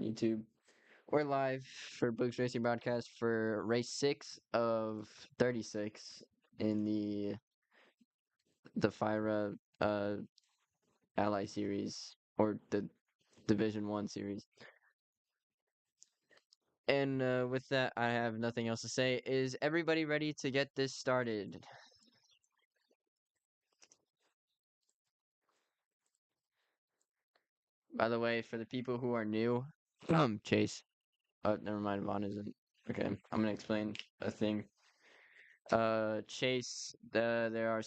YouTube. We're live for Boogs Racing Broadcast for race 6 of 36 in the FIRA Ally series or the Division 1 series. And with that, I have nothing else to say. Is everybody ready to get this started? By the way, for the people who are new, Chase. Oh, never mind, Vaughn isn't. Okay, I'm gonna explain a thing. Chase, there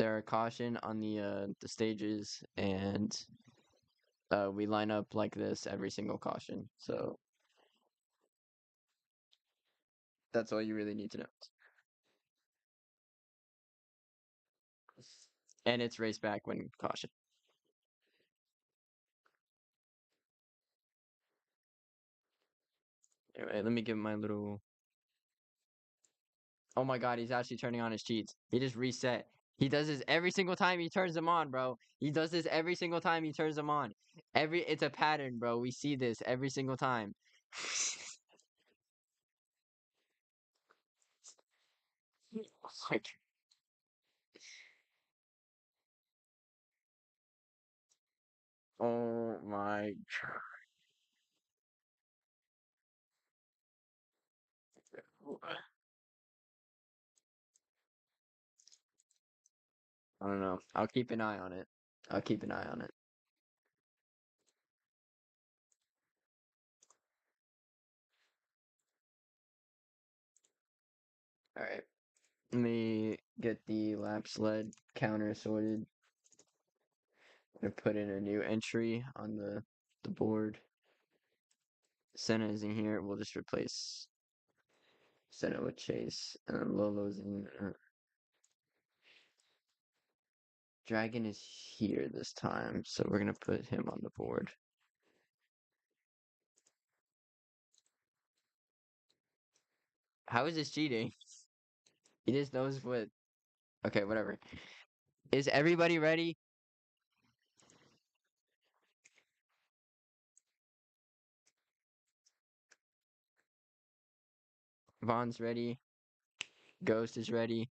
are caution on the stages, and we line up like this every single caution. So that's all you really need to know. And it's race back when caution. Anyway, let me give my little. Oh my God, he's actually turning on his cheats. He just reset. He does this every single time he turns them on, bro. He does this every single time he turns them on. It's a pattern, bro. We see this every single time. Like, oh my. I don't know. I'll keep an eye on it. I'll keep an eye on it. All right. Let me get the lap sled counter sorted. I'm gonna put in a new entry on the board. Senna is in here. We'll just replace Senna with Chase, and then Lolo's in. Dragon is here this time, so we're gonna put him on the board. How is this cheating? He just knows what. Okay, whatever. Is everybody ready? Vaughn's ready. Ghost is ready.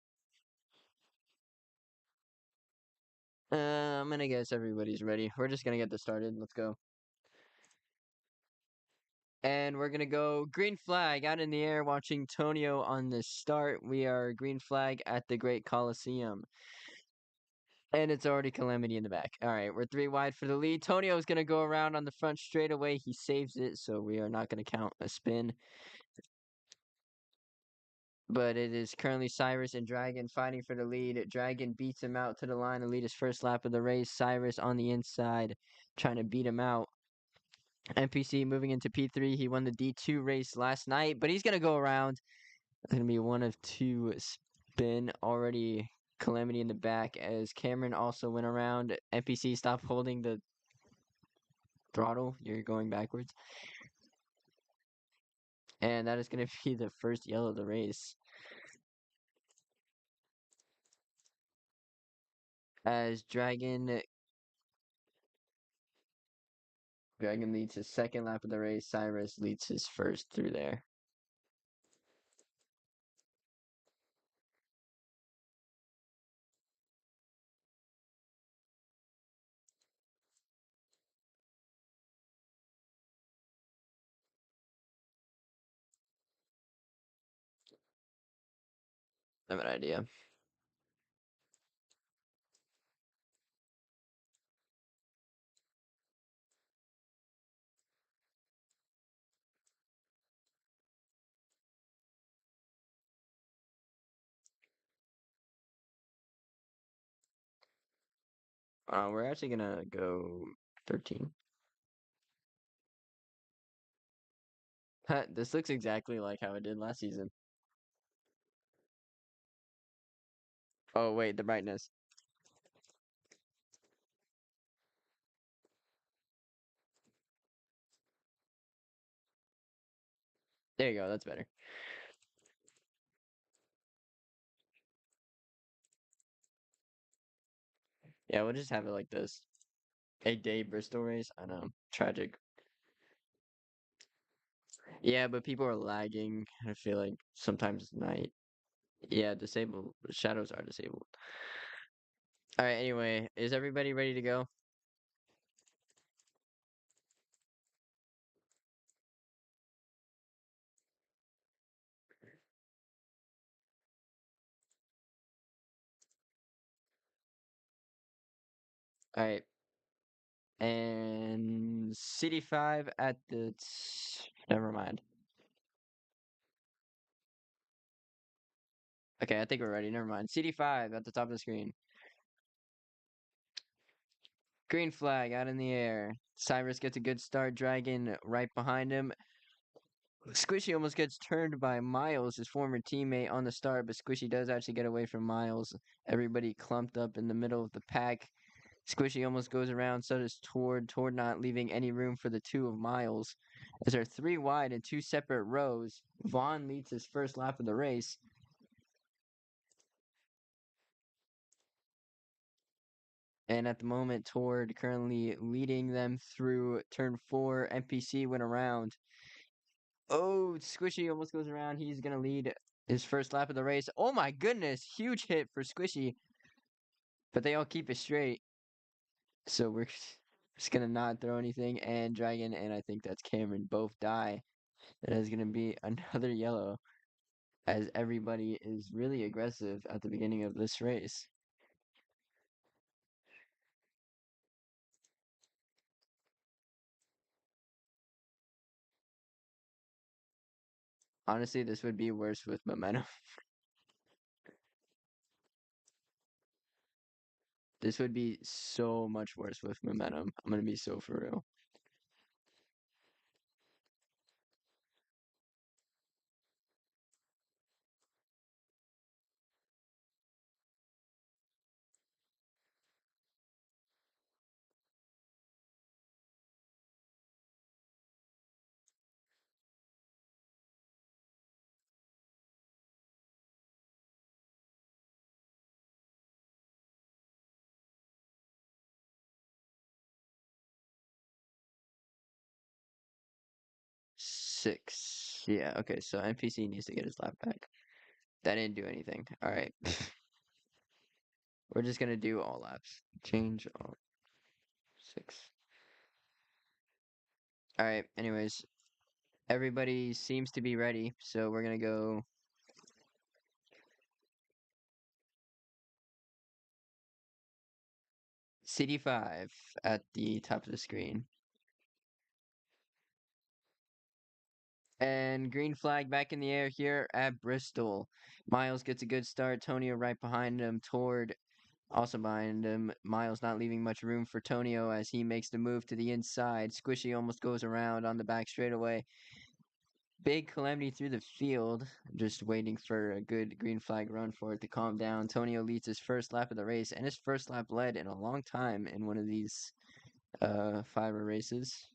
I'm gonna guess everybody's ready. We're just gonna get this started. Let's go. And we're gonna go green flag out in the air watching Tonio on the start. We are green flag at the Great Coliseum. And it's already Calamity in the back. All right, we're 3 wide for the lead. Tonio's gonna go around on the front straightaway. He saves it, so we are not gonna count a spin. But it is currently Cyrus and Dragon fighting for the lead. Dragon beats him out to the line to lead his first lap of the race. Cyrus on the inside trying to beat him out. NPC moving into P3. He won the D2 race last night, but he's going to go around. It's going to be one of 2 spin. Already Calamity in the back as Cameron also went around. NPC, stop holding the throttle. You're going backwards. And that is going to be the first yellow of the race. As Dragon leads his second lap of the race. Cyrus leads his first through there. I have an idea. We're actually gonna go 13. This looks exactly like how it did last season. Oh wait, the brightness. There you go, that's better. Yeah, we'll just have it like this. A day Bristol race. I know, tragic. Yeah, but people are lagging. I feel like sometimes at night. Yeah, disabled. Shadows are disabled. All right, anyway, is everybody ready to go? All right. And CD5 at the never mind. Okay, I think we're ready. Never mind. CD5 at the top of the screen. Green flag out in the air. Cyrus gets a good start. Dragon right behind him. Squishy almost gets turned by Miles, his former teammate, on the start, but Squishy does actually get away from Miles. Everybody clumped up in the middle of the pack. Squishy almost goes around, so does Tord. Tord not leaving any room for the two of Miles. As they're three wide in two separate rows, Vaughn leads his first lap of the race. And at the moment, Tord currently leading them through turn 4. NPC went around. Oh, Squishy almost goes around. He's going to lead his first lap of the race. Oh my goodness, huge hit for Squishy. But they all keep it straight. So we're just going to not throw anything. And Dragon and I think that's Cameron both die. That is going to be another yellow as everybody is really aggressive at the beginning of this race. Honestly, this would be worse with momentum. This would be so much worse with momentum. I'm going to be so for real. 6. Yeah, okay, so NPC needs to get his lap back. That didn't do anything. All right. We're just going to do all laps. Change all 6. All right, anyways, everybody seems to be ready, so we're going to go CD5 at the top of the screen. And green flag back in the air here at Bristol. Miles gets a good start. Tonio right behind him. Tord also behind him. Miles not leaving much room for Tonio as he makes the move to the inside. Squishy almost goes around on the back straightaway. Big calamity through the field. Just waiting for a good green flag run for it to calm down. Tonio leads his first lap of the race and his first lap led in a long time in one of these FIRA races.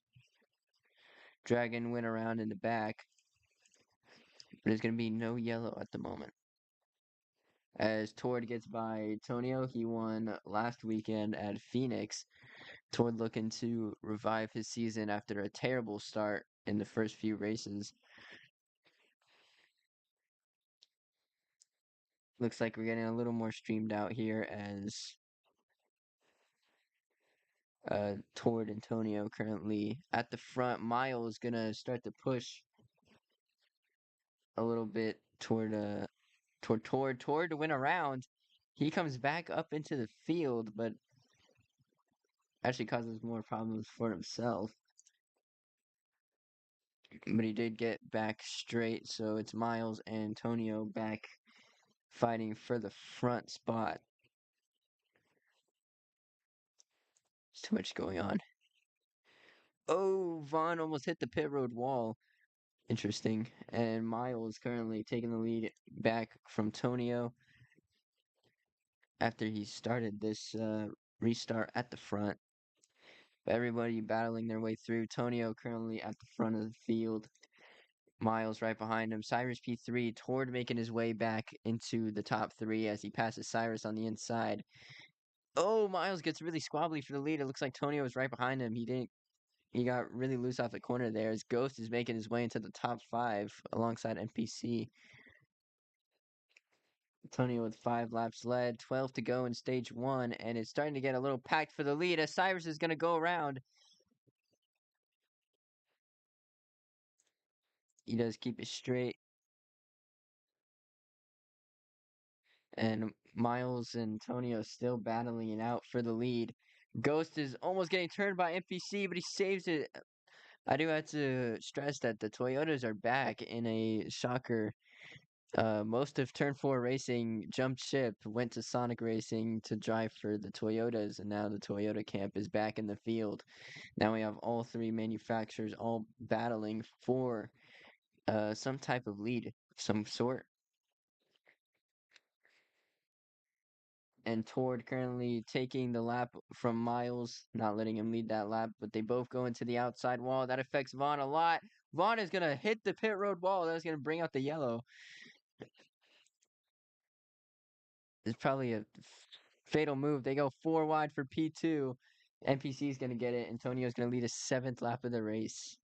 Dragon went around in the back. But there's going to be no yellow at the moment. As Tord gets by Tonio, he won last weekend at Phoenix. Tord looking to revive his season after a terrible start in the first few races. Looks like we're getting a little more streamed out here as Tord and Tonio currently at the front. Miles gonna start to push a little bit toward to win around. He comes back up into the field, but actually causes more problems for himself. But he did get back straight, so it's Miles and Antonio back fighting for the front spot. There's too much going on. Oh, Vaughn almost hit the pit road wall. Interesting. And Miles currently taking the lead back from Tonio after he started this restart at the front. But everybody battling their way through. Tonio currently at the front of the field. Miles right behind him. Cyrus P3 toward making his way back into the top 3 as he passes Cyrus on the inside. Oh, Miles gets really squabbly for the lead. It looks like Tonio was right behind him. He didn't He got really loose off the corner there as Ghost is making his way into the top five alongside NPC. Antonio with 5 laps led, 12 to go in stage one, and it's starting to get a little packed for the lead as Cyrus is going to go around. He does keep it straight. And Miles and Antonio still battling it out for the lead. Ghost is almost getting turned by NPC, but he saves it. I do have to stress that the Toyotas are back in a shocker. Most of Turn 4 Racing jumped ship, went to Sonic Racing to drive for the Toyotas, and now the Toyota camp is back in the field. Now we have all three manufacturers all battling for some type of lead of some sort. And Tord currently taking the lap from Miles, not letting him lead that lap, but they both go into the outside wall. That affects Vaughn a lot. Vaughn is going to hit the pit road wall. That's going to bring out the yellow. It's probably a fatal move. They go 4 wide for P2. NPC is going to get it. Antonio's going to lead a 7th lap of the race.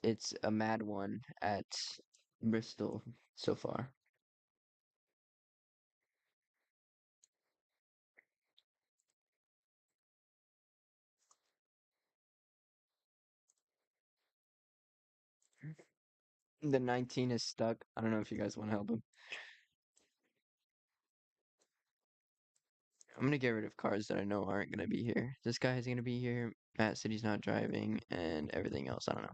It's a mad one at Bristol so far. The 19 is stuck. I don't know if you guys want to help him. I'm gonna get rid of cars that I know aren't gonna be here. This guy is gonna be here. Matt City's not driving, and everything else. I don't know.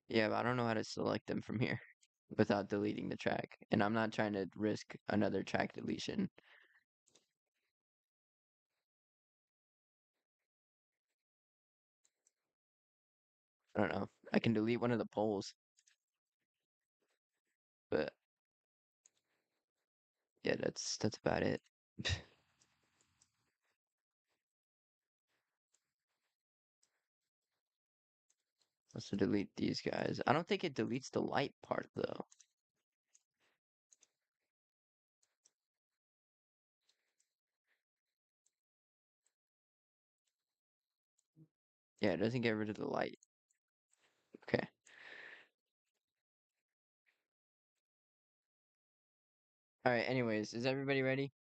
Yeah, but I don't know how to select them from here without deleting the track, and I'm not trying to risk another track deletion. I don't know. I can delete one of the polls, but yeah, that's about it. Let's delete these guys. I don't think it deletes the light part though. Yeah, it doesn't get rid of the light. Okay. All right. Anyways, is everybody ready?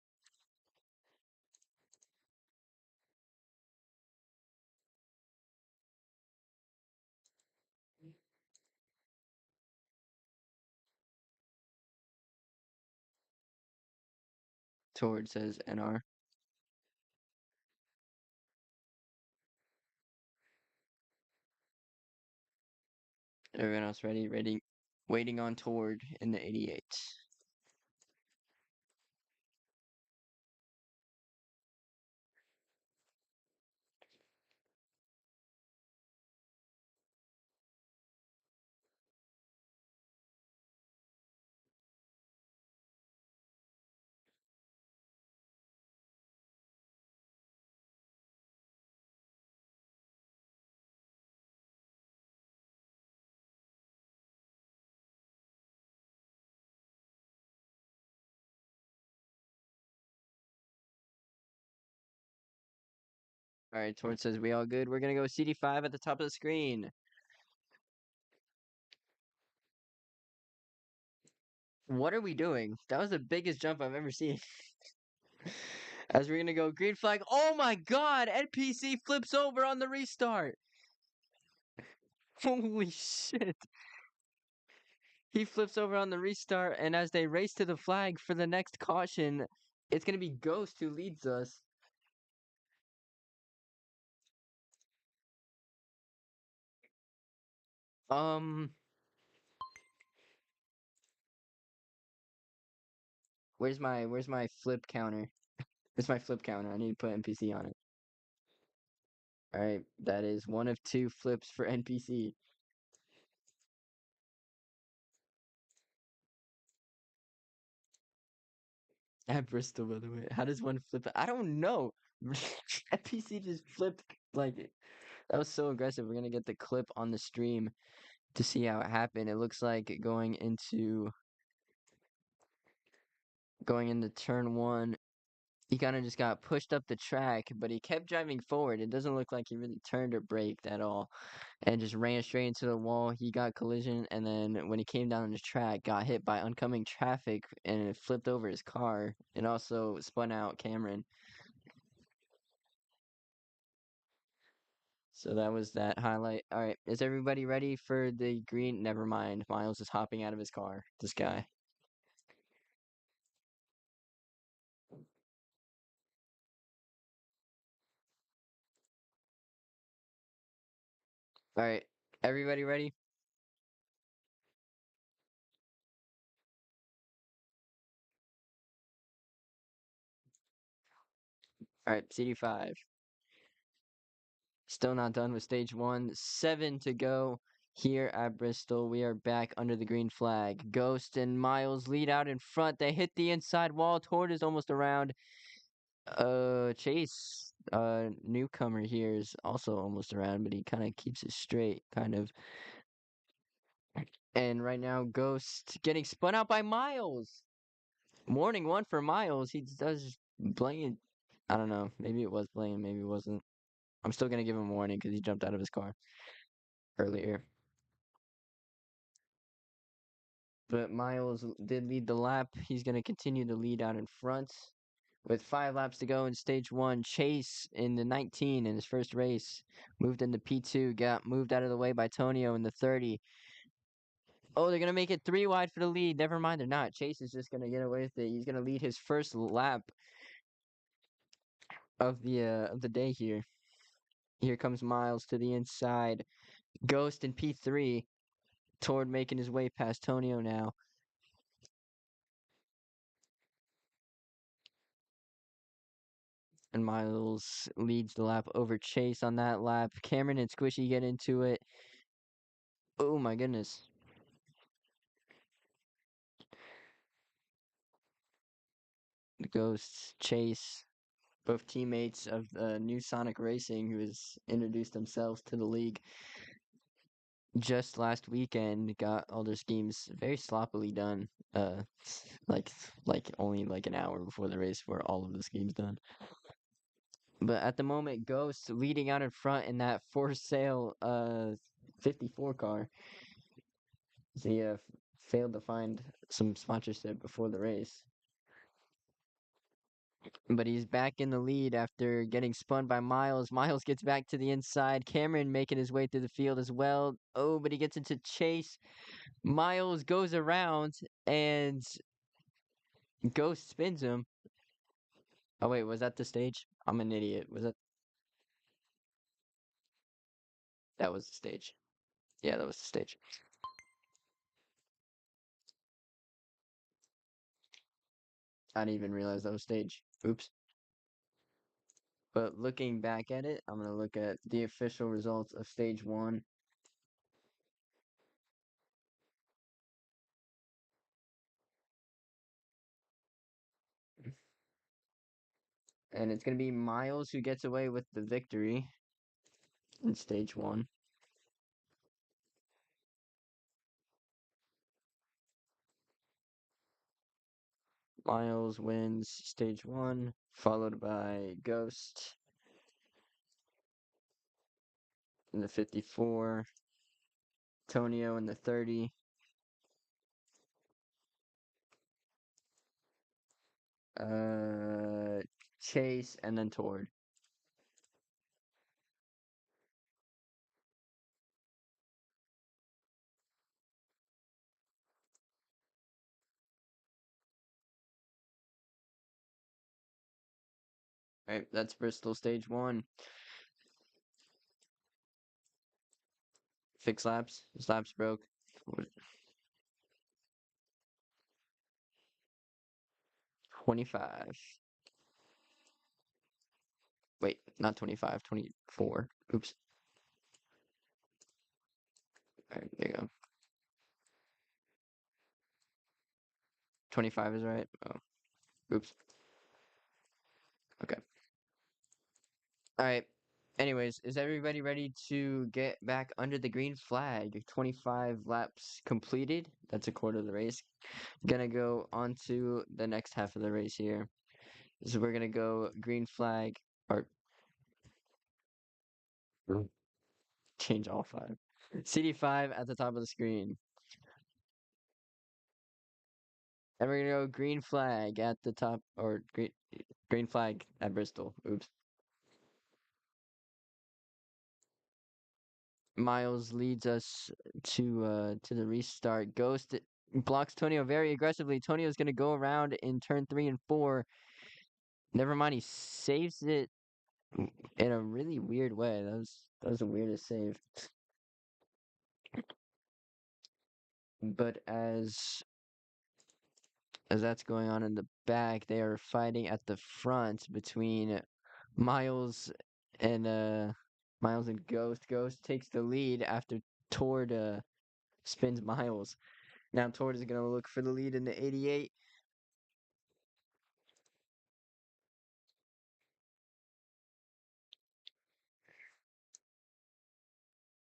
Toward says NR. Everyone else ready? Ready? Waiting on Toward in the 88. All right, Tord says we all good. We're gonna go CD5 at the top of the screen. What are we doing? That was the biggest jump I've ever seen. As we're gonna go green flag. Oh my god! NPC flips over on the restart. Holy shit. He flips over on the restart, and as they race to the flag for the next caution, it's gonna be Ghost who leads us. Um, where's my flip counter? Where's my flip counter? I need to put NPC on it. All right, that is one of 2 flips for NPC. At Bristol, by the way. How does one flip it? I don't know. FPC just flipped like that was so aggressive. We're gonna get the clip on the stream to see how it happened. It looks like going into turn one, he kind of just got pushed up the track, but he kept driving forward. It doesn't look like he really turned or braked at all, and just ran straight into the wall. He got collision, and then when he came down the track, got hit by oncoming traffic, and it flipped over his car. It also spun out Cameron. So that was that highlight. All right, is everybody ready for the green? Never mind. Miles is hopping out of his car. This guy. All right, everybody ready? All right, CD5. Still not done with stage one. 7 to go here at Bristol. We are back under the green flag. Ghost and Miles lead out in front. They hit the inside wall. Tord is almost around. Chase, newcomer here is also almost around, but he kind of keeps it straight, kind of. And right now, Ghost getting spun out by Miles. Warning one for Miles. He does blatant. I don't know. Maybe it was blatant. Maybe it wasn't. I'm still gonna give him a warning because he jumped out of his car earlier. But Miles did lead the lap. He's gonna continue to lead out in front. With 5 laps to go in stage one, Chase in the 19 in his first race moved into P2, got moved out of the way by Tonio in the 30. Oh, they're gonna make it 3 wide for the lead. Never mind, they're not. Chase is just gonna get away with it. He's gonna lead his first lap of the day here. Here comes Miles to the inside. Ghost in P3. Toward making his way past Tonio now. And Miles leads the lap over Chase on that lap. Cameron and Squishy get into it. Oh my goodness. The Ghosts, Chase, both teammates of New Sonic Racing, who has introduced themselves to the league just last weekend, got all their schemes very sloppily done. Like only like an hour before the race were all of the schemes done. But at the moment, Ghost leading out in front in that for sale 54 car. He failed to find some sponsorship before the race. But he's back in the lead after getting spun by Miles. Miles gets back to the inside. Cameron making his way through the field as well. Oh, but he gets into Chase. Miles goes around and Ghost spins him. Oh, wait, was that the stage? I'm an idiot. Was it? That was the stage. Yeah, that was the stage. I didn't even realize that was stage. Oops. But looking back at it, I'm going to look at the official results of stage one. And it's going to be Miles who gets away with the victory in stage one. Miles wins stage one, followed by Ghost in the 54, Tonio in the 30, uh, Chase, and then Tord. Right, that's Bristol stage one. Fix laps. His laps broke. 25. Wait, not 25, 24. Oops. All right, there you go. 25 is right. Oh, Oops. Okay. All right. Anyways, is everybody ready to get back under the green flag? 25 laps completed. That's a quarter of the race. Gonna go on to the next half of the race here. So we're gonna go green flag or change all five. CD5 at the top of the screen. And we're gonna go green flag at the top or green flag at Bristol. Oops. Miles leads us to the restart. Ghost blocks Tonio very aggressively. Tonio's gonna go around in turn 3 and 4. Never mind, he saves it in a really weird way. That was the weirdest save. But as that's going on in the back, they are fighting at the front between Miles and Miles and Ghost. Ghost takes the lead after Tord spins Miles. Now Tord is gonna look for the lead in the 88.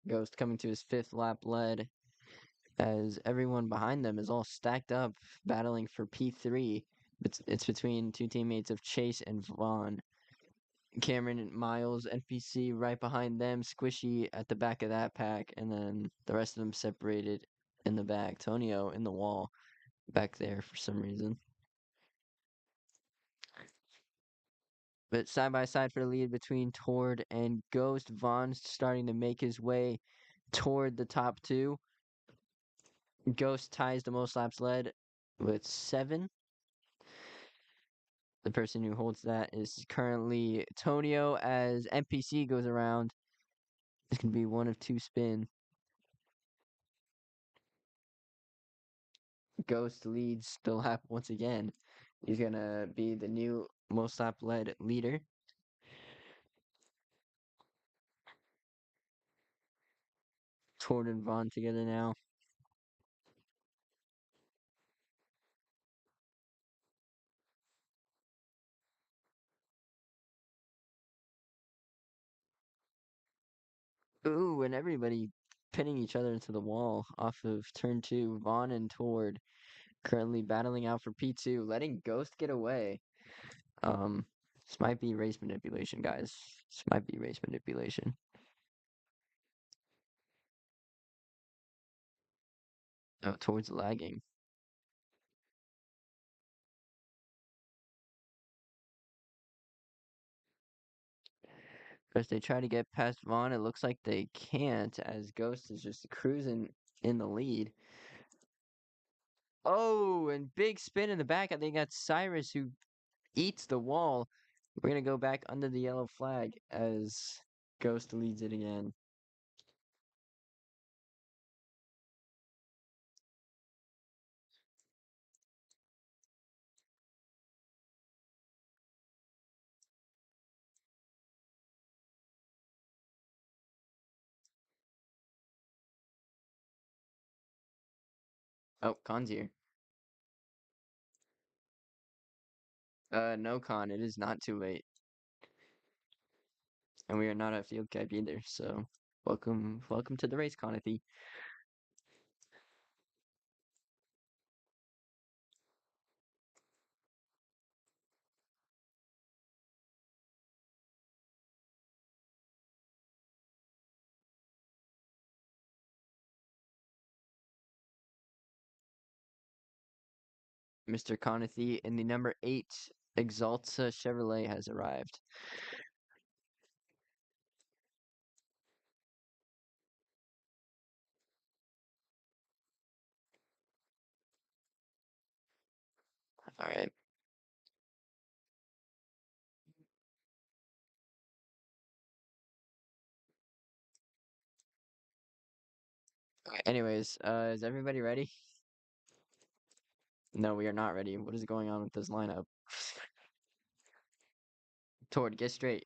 Ghost coming to his fifth lap lead as everyone behind them is all stacked up battling for P3. It's between two teammates of Chase and Vaughn. Cameron and Miles, NPC right behind them, Squishy at the back of that pack, and then the rest of them separated in the back. Tonio in the wall back there for some reason. But side by side for the lead between Tord and Ghost. Vaughn's starting to make his way toward the top two. Ghost ties the most laps led with 7. The person who holds that is currently Tonio as NPC goes around. It's going to be one of 2 spin. Ghost leads the lap once again. He's going to be the new most lap led leader. Tord and Vaughn together now. Ooh, and everybody pinning each other into the wall off of turn 2. Vaughn and Tord currently battling out for P2, letting Ghost get away. Um, this might be race manipulation, guys. This might be race manipulation. Oh, Tord's lagging. As they try to get past Vaughn, it looks like they can't, as Ghost is just cruising in the lead. Oh, and big spin in the back. I think that's Cyrus who eats the wall. We're gonna go back under the yellow flag as Ghost leads it again. Oh, Con's here. No, Con, it is not too late. And we are not at field cap either, so welcome to the race, Conathy. Mr. Conathy in the number 8 Exalta Chevrolet has arrived. All right. Anyways, is everybody ready? No, we are not ready. What is going on with this lineup? Tord, get straight.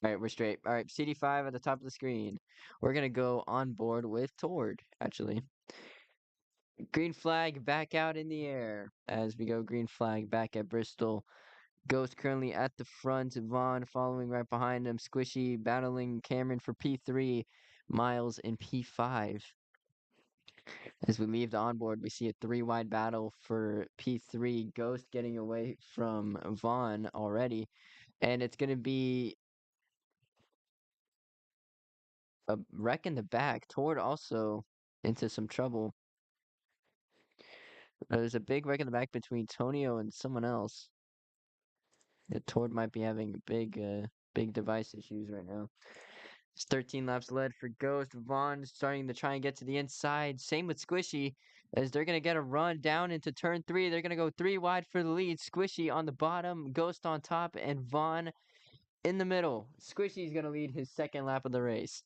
All right, we're straight. All right, CD5 at the top of the screen. We're gonna go on board with Tord, actually. Green flag back out in the air as we go green flag back at Bristol. Ghost currently at the front. Vaughn following right behind him. Squishy battling Cameron for P3. Miles in P5. As we leave the onboard, we see a 3 wide battle for P3. Ghost getting away from Vaughn already. And it's going to be a wreck in the back. Tord also into some trouble. There's a big wreck in the back between Tonio and someone else. Yeah, Tord might be having big device issues right now. It's 13 laps led for Ghost. Vaughn starting to try and get to the inside. Same with Squishy, as they're going to get a run down into turn 3. They're going to go 3 wide for the lead. Squishy on the bottom, Ghost on top, and Vaughn in the middle. Squishy's going to lead his second lap of the race.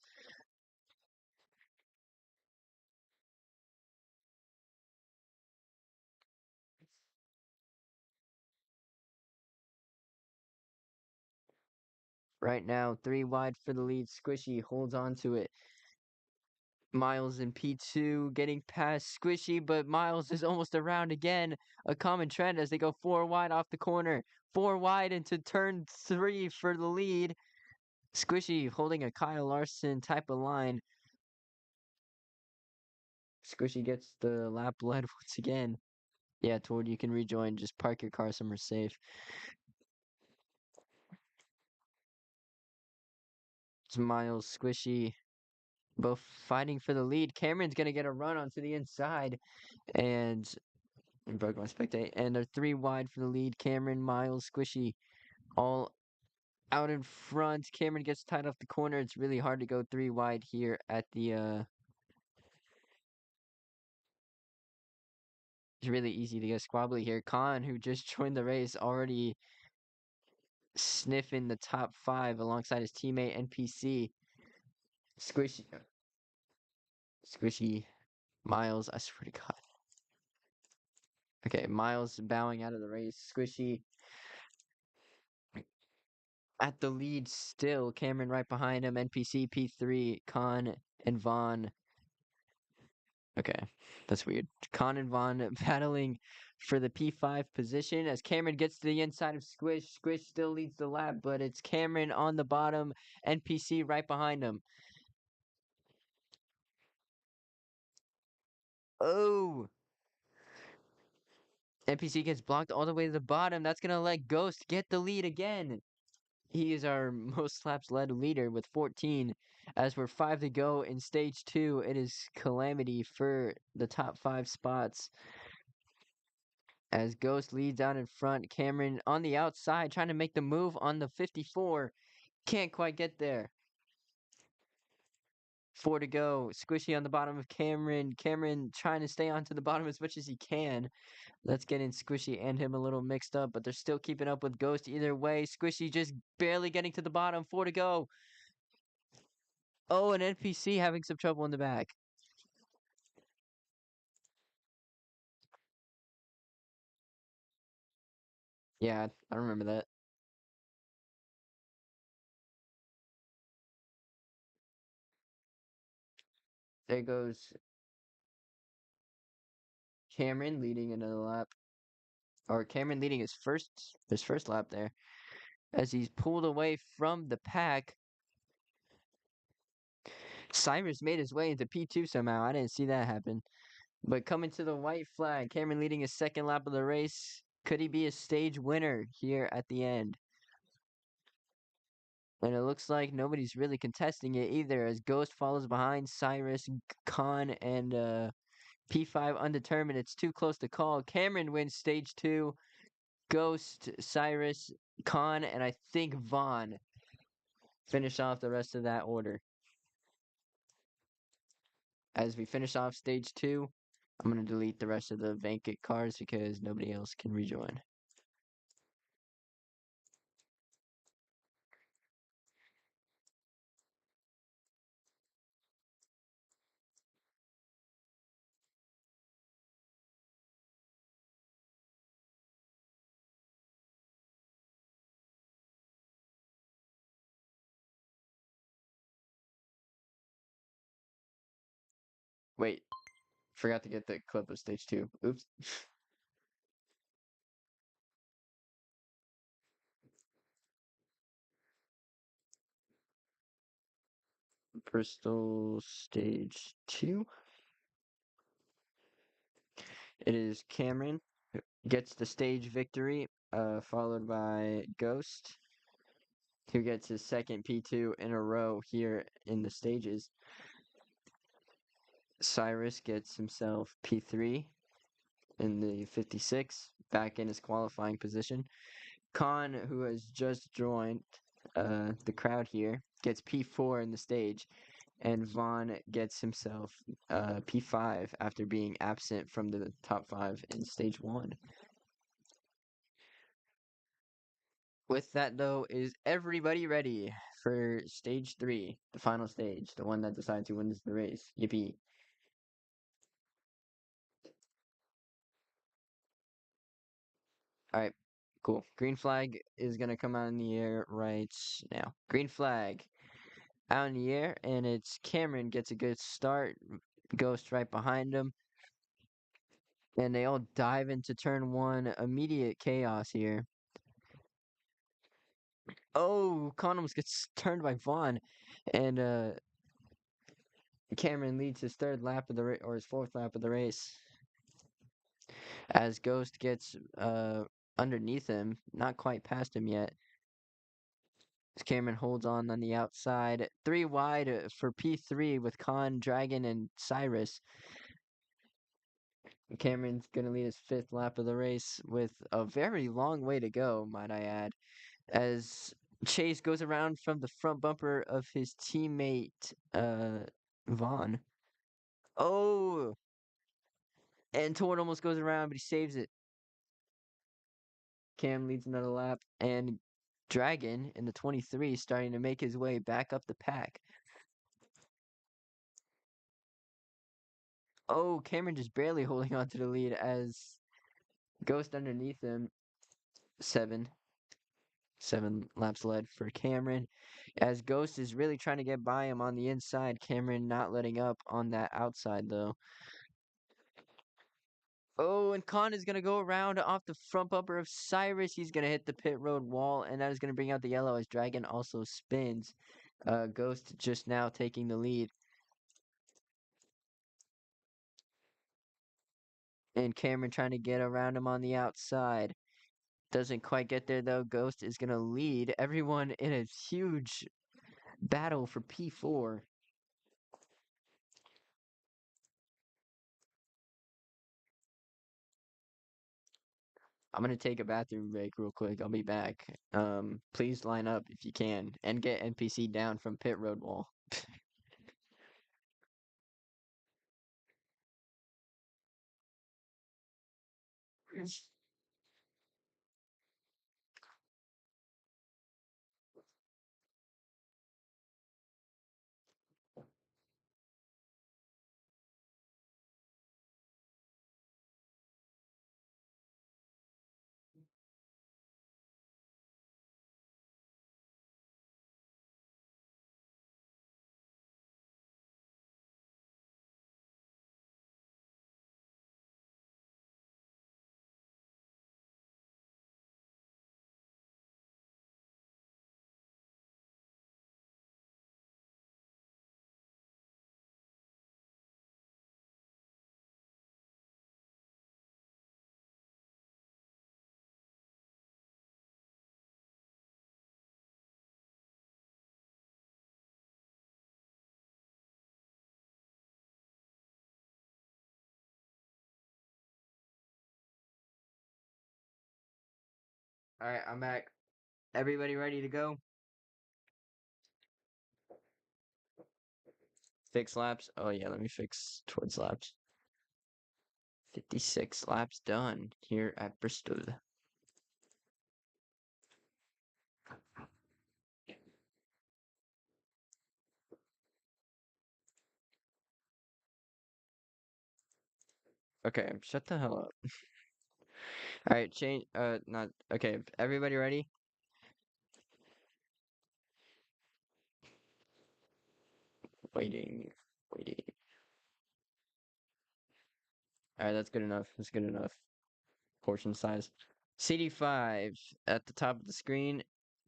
Right now, 3 wide for the lead. Squishy holds on to it. Miles in P2 getting past Squishy, but Miles is almost around again. A common trend as they go 4 wide off the corner. 4 wide into turn 3 for the lead. Squishy holding a Kyle Larson type of line. Squishy gets the lap led once again. Yeah, Tord, you can rejoin. Just park your car somewhere safe. It's Miles, Squishy, both fighting for the lead. Cameron's going to get a run onto the inside. And broke my spectate. And they're 3 wide for the lead. Cameron, Miles, Squishy all out in front. Cameron gets tied off the corner. It's really hard to go 3 wide here at the it's really easy to get squabbly here. Khan, who just joined the race, already sniffing the top 5 alongside his teammate NPC. Squishy Squishy Miles, I swear to God. Okay, Miles bowing out of the race. Squishy at the lead still. Cameron right behind him. NPC P3, Khan and Vaughn. Okay, that's weird. Khan and Vaughn battling for the P5 position as Cameron gets to the inside of Squish. Squish still leads the lap, but it's Cameron on the bottom, NPC right behind him. Oh! NPC gets blocked all the way to the bottom. That's going to let Ghost get the lead again. He is our most laps led leader with 14. As we're 5 to go in stage 2, it is calamity for the top 5 spots. As Ghost leads out in front, Cameron on the outside trying to make the move on the 54. Can't quite get there. 4 to go. Squishy on the bottom of Cameron. Cameron trying to stay onto the bottom as much as he can. Let's get in Squishy and him a little mixed up, but they're still keeping up with Ghost either way. Squishy just barely getting to the bottom. 4 to go. Oh, an NPC having some trouble in the back. Yeah, I remember that. There goes Cameron leading another lap. Or Cameron leading his first lap there. As he's pulled away from the pack. Cyrus made his way into P2 somehow. I didn't see that happen. But coming to the white flag, Cameron leading his second lap of the race. Could he be a stage winner here at the end? And it looks like nobody's really contesting it either, as Ghost follows behind Cyrus, Khan, and P5 undetermined. It's too close to call. Cameron wins stage 2. Ghost, Cyrus, Khan, and I think Vaughn finish off the rest of that order. As we finish off stage 2, I'm going to delete the rest of the vacant cars because nobody else can rejoin. Wait, Forgot to get the clip of stage 2. Oops. Bristol stage 2. It is Cameron who gets the stage victory, followed by Ghost, who gets his second P2 in a row here in the stages. Cyrus gets himself P3 in the 56, back in his qualifying position. Khan, who has just joined the crowd here, gets P4 in the stage, and Vaughn gets himself P5 after being absent from the top 5 in stage 1. With that, though, is everybody ready for stage 3, the final stage, the one that decides who wins the race? Yippee. All right, cool. Green flag is going to come out in the air right now. Green flag out in the air, and it's Cameron gets a good start. Ghost right behind him. And they all dive into turn 1. Immediate chaos here. Oh, Condoms gets turned by Vaughn. And Cameron leads his third lap of the race, or his fourth lap of the race. As Ghost gets underneath him, not quite past him yet. Cameron holds on the outside. 3 wide for P3 with Khan, Dragon, and Cyrus. Cameron's going to lead his fifth lap of the race with a very long way to go, might I add, as Chase goes around from the front bumper of his teammate, Vaughn. Oh! And Tord almost goes around, but he saves it. Cam leads another lap, and Dragon in the 23 starting to make his way back up the pack. Oh, Cameron just barely holding on to the lead as Ghost underneath him. Seven laps led for Cameron. As Ghost is really trying to get by him on the inside. Cameron not letting up on that outside, though. Oh, and Khan is going to go around off the front bumper of Cyrus. He's going to hit the pit road wall, and that is going to bring out the yellow as Dragon also spins. Ghost just now taking the lead. And Cameron trying to get around him on the outside. Doesn't quite get there, though. Ghost is going to lead everyone in a huge battle for P4. I'm gonna take a bathroom break real quick. I'll be back. Please line up if you can and get NPC down from pit road wall. All right, I'm back. Everybody ready to go? Fix laps. Oh yeah, let me fix towards laps. 56 laps done here at Bristol. Okay, shut the hell up. All right, change. Not okay. Everybody ready? Waiting, waiting. All right, that's good enough. That's good enough. Portion size. CD5 at the top of the screen.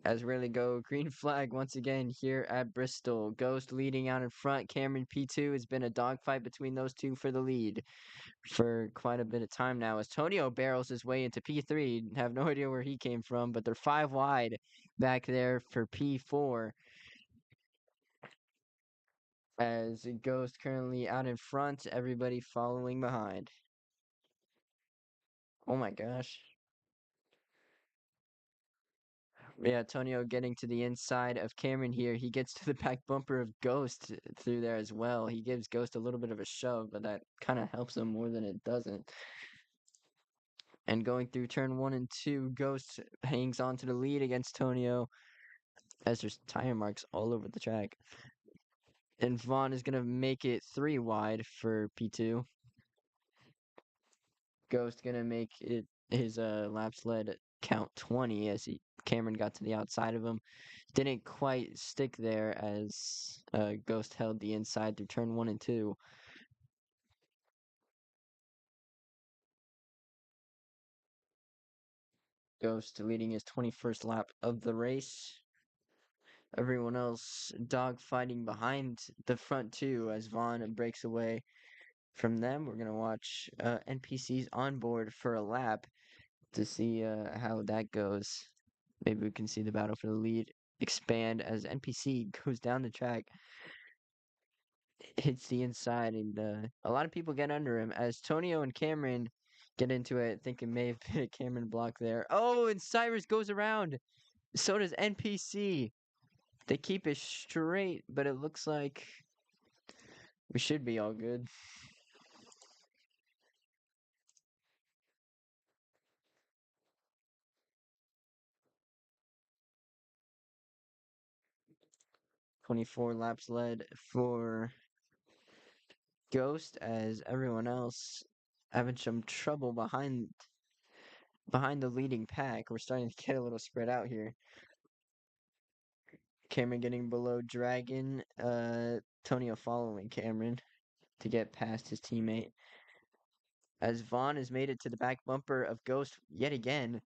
As rarely go, green flag once again here at Bristol. Ghost leading out in front. Cameron P2 has been a dogfight between those two for the lead for quite a bit of time now. As Tonio barrels his way into P3, have no idea where he came from, but they're 5 wide back there for P4. As Ghost currently out in front, everybody following behind. Oh my gosh. Yeah, Tonio getting to the inside of Cameron here. He gets to the back bumper of Ghost through there as well. He gives Ghost a little bit of a shove, but that kind of helps him more than it doesn't. And going through turn 1 and 2, Ghost hangs on to the lead against Tonio as there's tire marks all over the track. And Vaughn is going to make it 3 wide for P2. Ghost going to make it his lap sled count 20 as Cameron got to the outside of him. Didn't quite stick there as Ghost held the inside through turn 1 and 2. Ghost leading his 21st lap of the race. Everyone else dogfighting behind the front two as Vaughn breaks away from them. We're going to watch NPCs on board for a lap to see how that goes. Maybe we can see the battle for the lead expand as NPC goes down the track, hits the inside, and a lot of people get under him as Tonio and Cameron get into it. I think it may have been a Cameron block there. Oh, and Cyrus goes around. So does NPC. They keep it straight, but it looks like we should be all good. "24 laps led for Ghost as everyone else having some trouble behind the leading pack. We're starting to get a little spread out here. Cameron getting below Dragon. Tonio following Cameron to get past his teammate. As Vaughn has made it to the back bumper of Ghost yet again.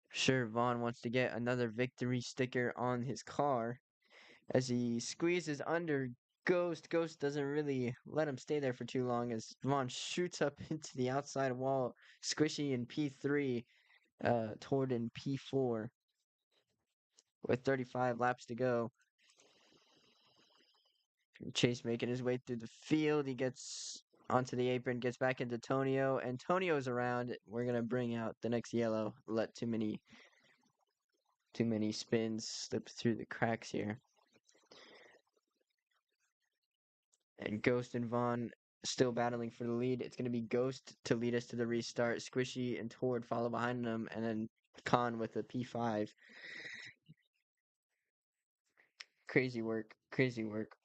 Sure, Vaughn wants to get another victory sticker on his car. As he squeezes under Ghost, Ghost doesn't really let him stay there for too long as Vaughn shoots up into the outside wall. Squishy in P3, Toward in P4 with 35 laps to go. Chase making his way through the field. He gets onto the apron, gets back into Tonio, and Tonio's around. We're gonna bring out the next yellow. Let too many spins slip through the cracks here. And Ghost and Vaughn still battling for the lead. It's gonna be Ghost to lead us to the restart. Squishy and Tord follow behind them, and then Khan with a P5. Crazy work, crazy work.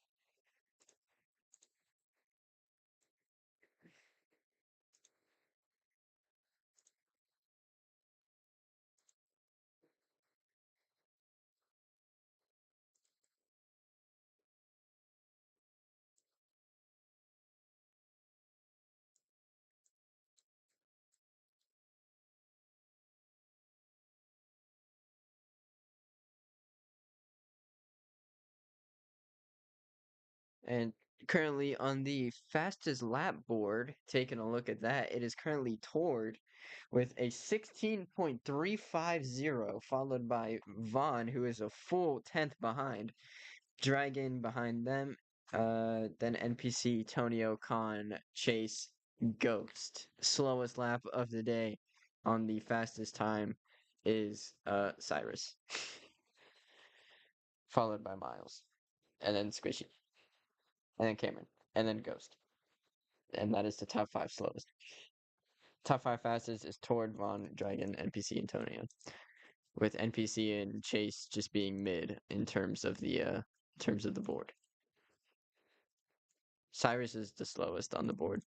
And currently on the fastest lap board, taking a look at that, it is currently Tord with a 16.350, followed by Vaughn, who is a full 10th behind. Dragon behind them. Then NPC, Tonio, Khan, Chase, Ghost. Slowest lap of the day on the fastest time is Cyrus. Followed by Miles. And then Squishy. And then Cameron. And then Ghost. And that is the top 5 slowest. Top 5 fastest is Tord, Vaughn, Dragon, NPC, and Tonio. With NPC and Chase just being mid in terms of the board. Cyrus is the slowest on the board.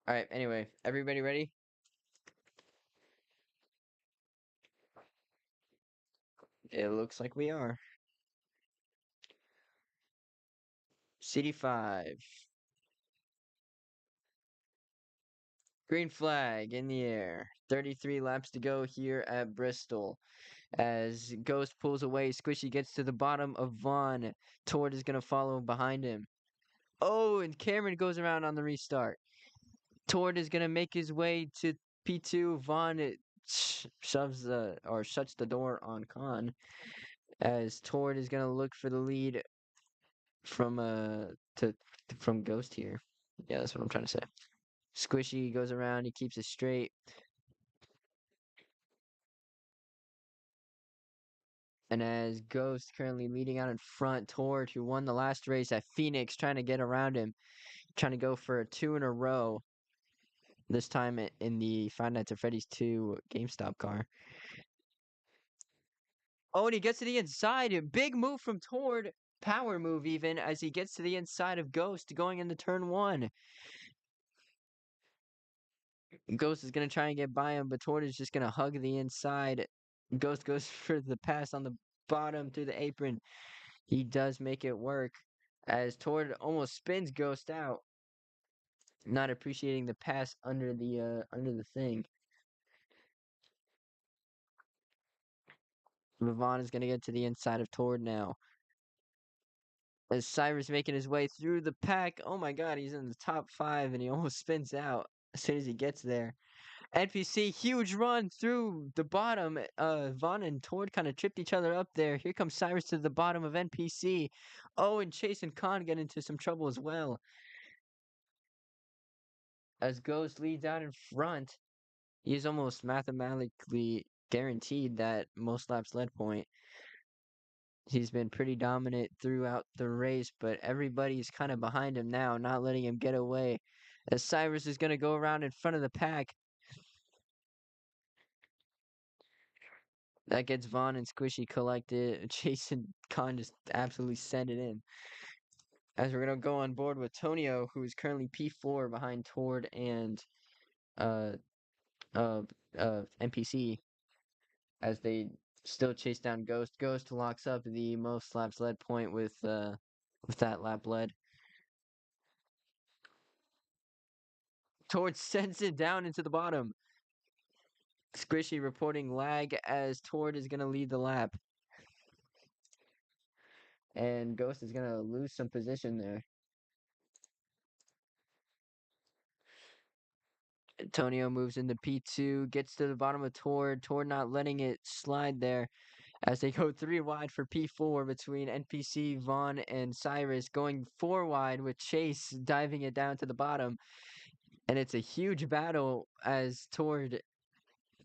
All right, anyway, everybody ready? It looks like we are. CD5. Green flag in the air. 33 laps to go here at Bristol. As Ghost pulls away, Squishy gets to the bottom of Vaughn. Tord is going to follow behind him. Oh, and Cameron goes around on the restart. Tord is going to make his way to P2. Vaughn shoves or shuts the door on Khan as Tord is going to look for the lead from to from Ghost here. Yeah, that's what I'm trying to say. Squishy goes around, he keeps it straight. And as Ghost currently leading out in front, Tord, who won the last race at Phoenix, trying to get around him, trying to go for a 2 in a row. This time in the Five Nights at Freddy's 2 GameStop car. Oh, and he gets to the inside. A big move from Tord. Power move even as he gets to the inside of Ghost going into turn 1. Ghost is going to try and get by him, but Tord is just going to hug the inside. Ghost goes for the pass on the bottom through the apron. He does make it work as Tord almost spins Ghost out. Not appreciating the pass under the thing. Vaughn is going to get to the inside of Tord now. As Cyrus making his way through the pack. Oh my god, he's in the top 5 and he almost spins out as soon as he gets there. NPC, huge run through the bottom. Vaughn and Tord kind of tripped each other up there. Here comes Cyrus to the bottom of NPC. Oh, and Chase and Khan get into some trouble as well. As Ghost leads out in front, he is almost mathematically guaranteed that most laps lead point. He's been pretty dominant throughout the race, but everybody's kind of behind him now, not letting him get away. As Cyrus is going to go around in front of the pack. That gets Vaughn and Squishy collected. Chase and Khan just absolutely send it in. As we're going to go on board with Tonio, who is currently P4 behind Tord and uh, uh, NPC. As they still chase down Ghost. Ghost locks up the most laps led point with that lap led. Tord sends it down into the bottom. Squishy reporting lag as Tord is going to lead the lap. And Ghost is going to lose some position there. Antonio moves into P2, gets to the bottom of Tord. Tord not letting it slide there as they go 3 wide for P4 between NPC, Vaughn, and Cyrus, going 4 wide with Chase diving it down to the bottom. And it's a huge battle as Tord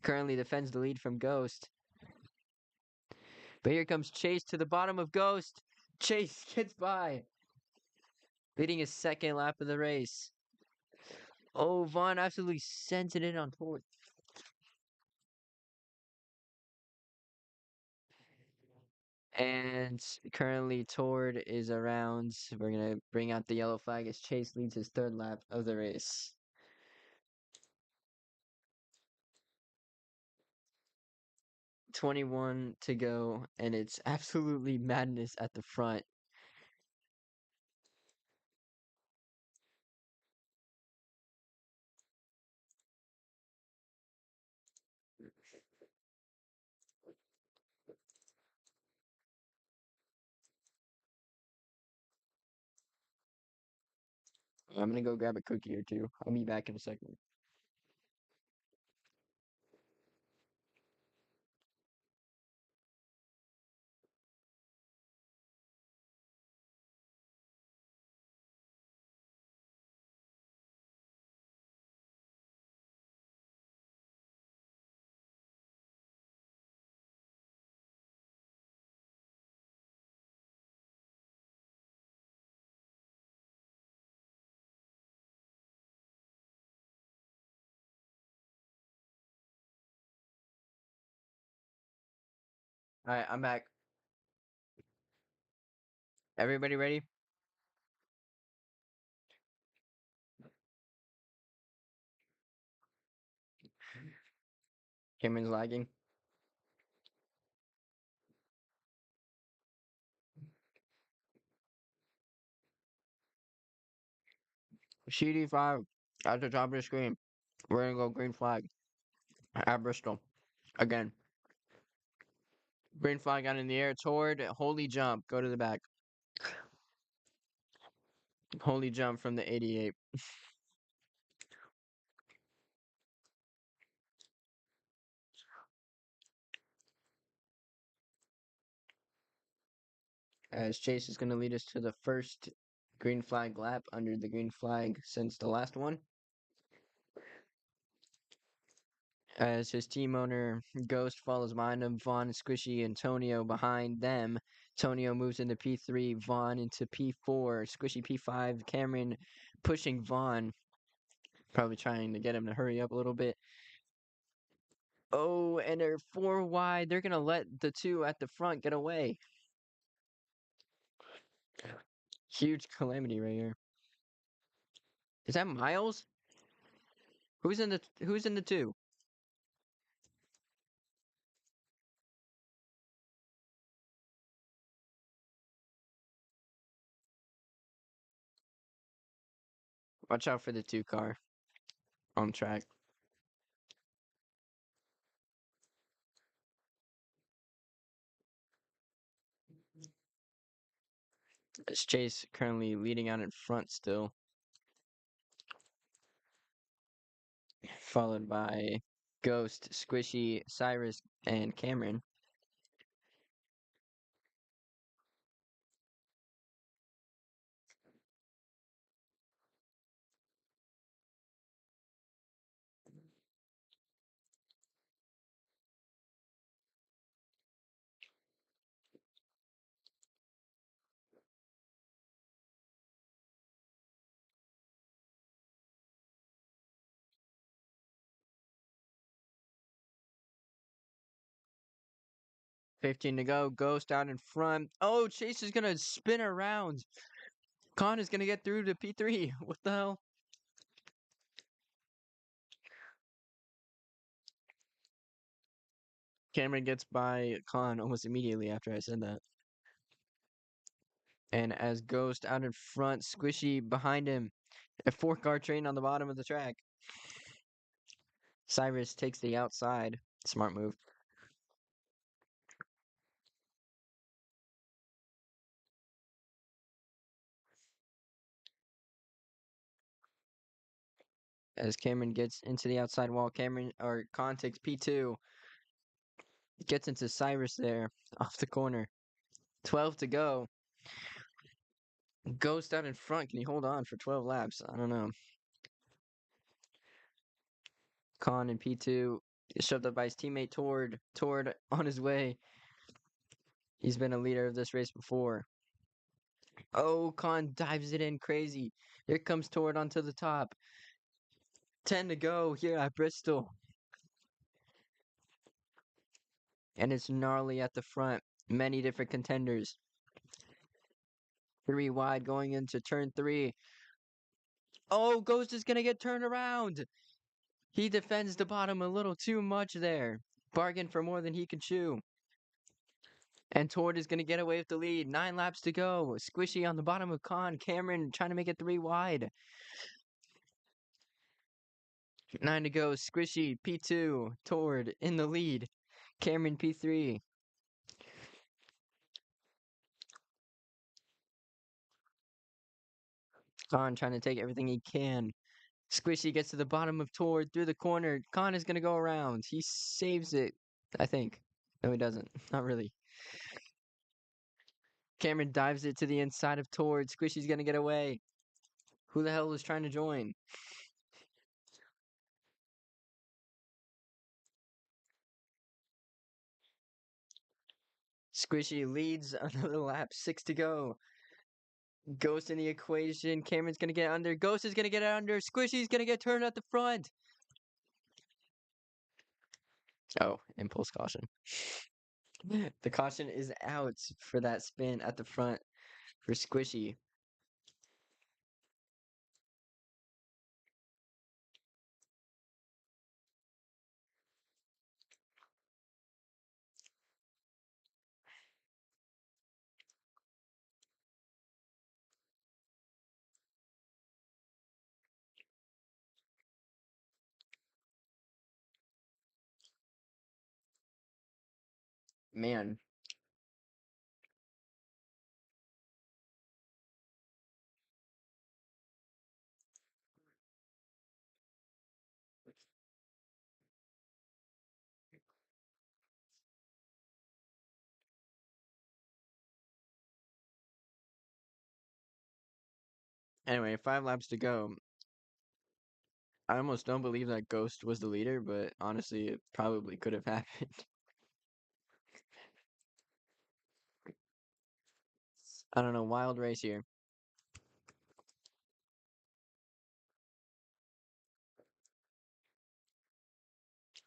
currently defends the lead from Ghost. But here comes Chase to the bottom of Ghost. Chase gets by, leading his second lap of the race. Oh, Vaughn absolutely sends it in on Tord. And currently Tord is around. We're going to bring out the yellow flag as Chase leads his third lap of the race. .21 to go, and it's absolutely madness at the front. I'm going to go grab a cookie or two. I'll be back in a second. All right, I'm back. Everybody ready? Cameron's lagging. CD5 at the top of the screen. We're gonna go green flag at Bristol. Again. Green flag out in the air toward holy jump. Go to the back. Holy jump from the 88. As Chase is going to lead us to the first green flag lap under the green flag since the last one. As his team owner Ghost follows behind him, Vaughn, Squishy, Antonio behind them. Antonio moves into P3, Vaughn into P4, Squishy P5, Cameron pushing Vaughn, probably trying to get him to hurry up a little bit. Oh, and they're 4 wide. They're going to let the 2 at the front get away. Huge calamity right here. Is that Miles? Who's in the 2? Watch out for the 2 car on track. It's Chase currently leading out in front still. Followed by Ghost, Squishy, Cyrus, and Cameron. $15 to go. Ghost out in front. Oh, Chase is gonna spin around. Con is gonna get through to P3. What the hell? Cameron gets by Con almost immediately after I said that. And as Ghost out in front, Squishy behind him. A 4-car train on the bottom of the track. Cyrus takes the outside. Smart move. As Cameron gets into the outside wall, Con takes P2. Gets into Cyrus there off the corner. 12 to go. Ghost out in front. Can he hold on for 12 laps? I don't know. Con in P2 shoved up by his teammate Tord on his way. He's been a leader of this race before. Oh, Con dives it in crazy. Here comes Tord onto the top. 10 to go here at Bristol. And it's gnarly at the front. Many different contenders. 3 wide going into turn 3. Oh, Ghost is going to get turned around. He defends the bottom a little too much there. Bargain for more than he can chew. And Tord is going to get away with the lead. 9 laps to go. Squishy on the bottom of Con. Cameron trying to make it 3 wide. 9 to go. Squishy, P2. Tord in the lead. Cameron, P3. Con trying to take everything he can. Squishy gets to the bottom of Tord through the corner. Con is going to go around. He saves it, I think. No, he doesn't. Not really. Cameron dives it to the inside of Tord. Squishy's going to get away. Who the hell is trying to join? Squishy leads another lap. 6 to go. Ghost in the equation. Cameron's going to get under. Ghost is going to get under. Squishy's going to get turned at the front. Oh, impulse caution. The caution is out for that spin at the front for Squishy. Man. Anyway, 5 laps to go. I almost don't believe that Ghost was the leader, but honestly, it probably could have happened. I don't know. Wild race here.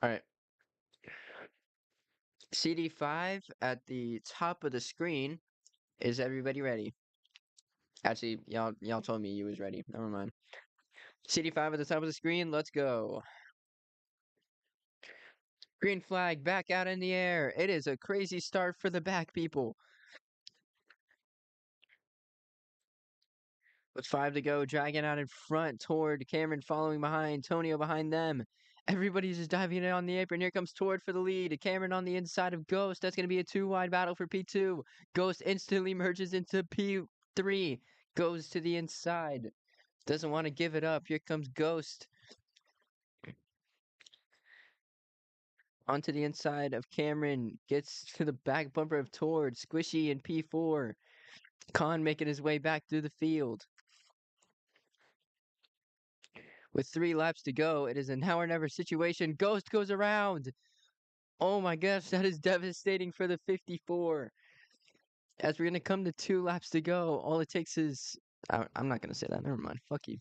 All right. CD5 at the top of the screen. Is everybody ready? Actually, y'all told me you was ready. Never mind. CD5 at the top of the screen. Let's go. Green flag back out in the air. It is a crazy start for the back people. With 5 to go, Dragon out in front toward Cameron following behind, Tonio behind them. Everybody's just diving in on the apron. Here comes Tord for the lead. Cameron on the inside of Ghost. That's going to be a 2-wide battle for P2. Ghost instantly merges into P3. Goes to the inside. Doesn't want to give it up. Here comes Ghost. Onto the inside of Cameron. Gets to the back bumper of Tord. Squishy in P4. Khan making his way back through the field. With 3 laps to go, it is a now or never situation. Ghost goes around. Oh my gosh, that is devastating for the 54. As we're going to come to 2 laps to go, all it takes is. I'm not going to say that. Never mind. Fuck you.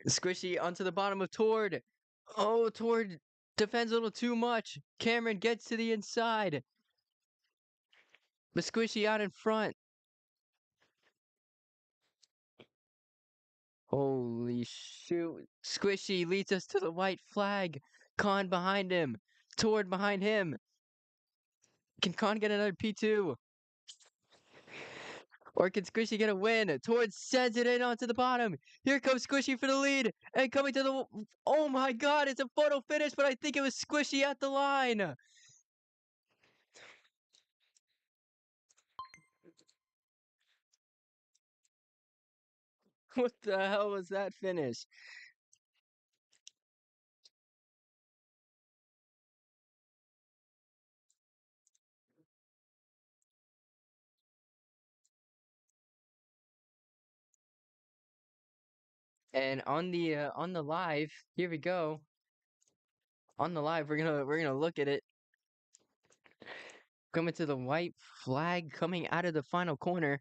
Squishy onto the bottom of Tord. Oh, Tord defends a little too much. Cameron gets to the inside. But Squishy out in front. Holy shoot. Squishy leads us to the white flag. Khan behind him. Tord behind him. Can Khan get another P2? Or can Squishy get a win? Tord sends it in onto the bottom. Here comes Squishy for the lead. And coming to the. Oh my god, it's a photo finish, but I think it was Squishy at the line. What the hell was that finish? And on the live, here we go. On the live, we're gonna look at it. Coming to the white flag coming out of the final corner.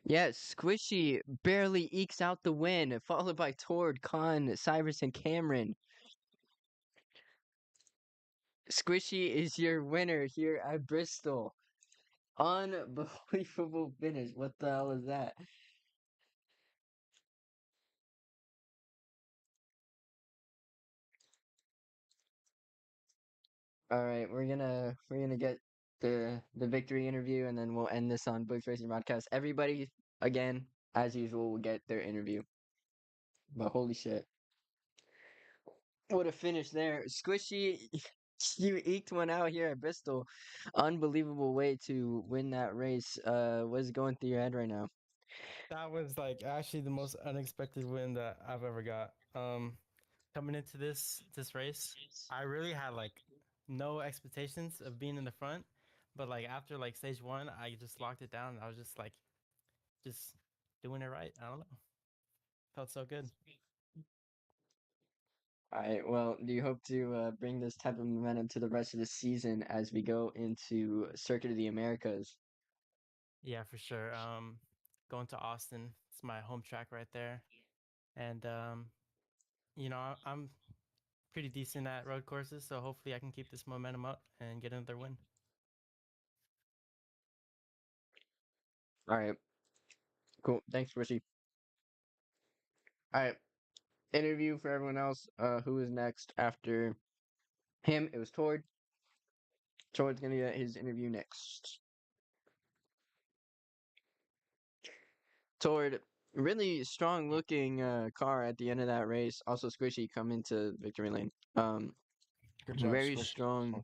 Yes, Squishy barely ekes out the win, followed by Tord, Khan, Cyrus, and Cameron. Squishy is your winner here at Bristol. Unbelievable finish. What the hell is that? All right, we're gonna get the victory interview, and then we'll end this on Boogs Racing Broadcast. Everybody, again, as usual, will get their interview. But holy shit, what a finish there! Squishy, you eked one out here at Bristol. Unbelievable way to win that race. What's going through your head right now? That was like actually the most unexpected win that I've ever got. Coming into this race, I really had like no expectations of being in the front, but like after like stage one, I just locked it down. I was just doing it right. I don't know. Felt so good. All right. Well, do you hope to bring this type of momentum to the rest of the season as we go into Circuit of the Americas? Yeah, for sure. Going to Austin, it's my home track right there, and I'm pretty decent at road courses, so hopefully I can keep this momentum up and get another win. All right. Cool. Thanks, Rishi. All right. Interview for everyone else. Who is next after him? It was Tord. Tord's gonna get his interview next. Tord, really strong looking car at the end of that race. Also squishy coming to victory lane. Good job, Very Squish. strong.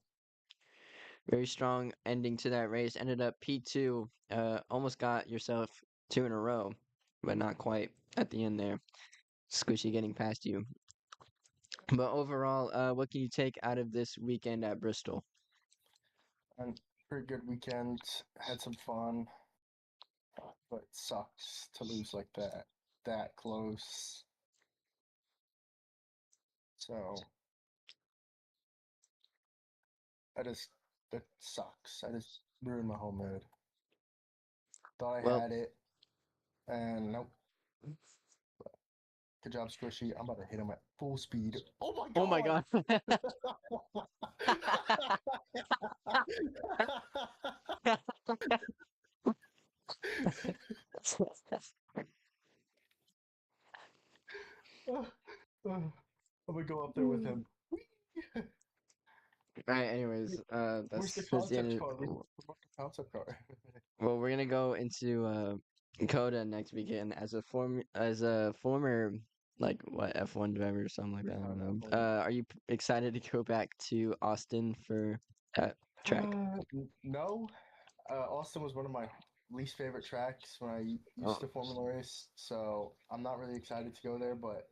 Very strong ending to that race. Ended up P2. Almost got yourself 2 in a row, but not quite at the end there. Squishy getting past you. But overall, what can you take out of this weekend at Bristol? And pretty good weekend. Had some fun, but it sucks to lose like that close. So that sucks. I just ruined my whole mood. Thought I Well, had it, and nope. Good job, Squishy. I'm about to hit him at full speed. Oh my god! oh my god. I'm gonna go up there with him. Alright, anyways, Where's the that's the end concept of, car? Promote the concept car. well, we're gonna go into Coda next weekend as a former like what F1 driver or something like that. I don't know. Are you excited to go back to Austin for that track? No. Austin was one of my least favorite tracks when I used to Formula race, so I'm not really excited to go there, but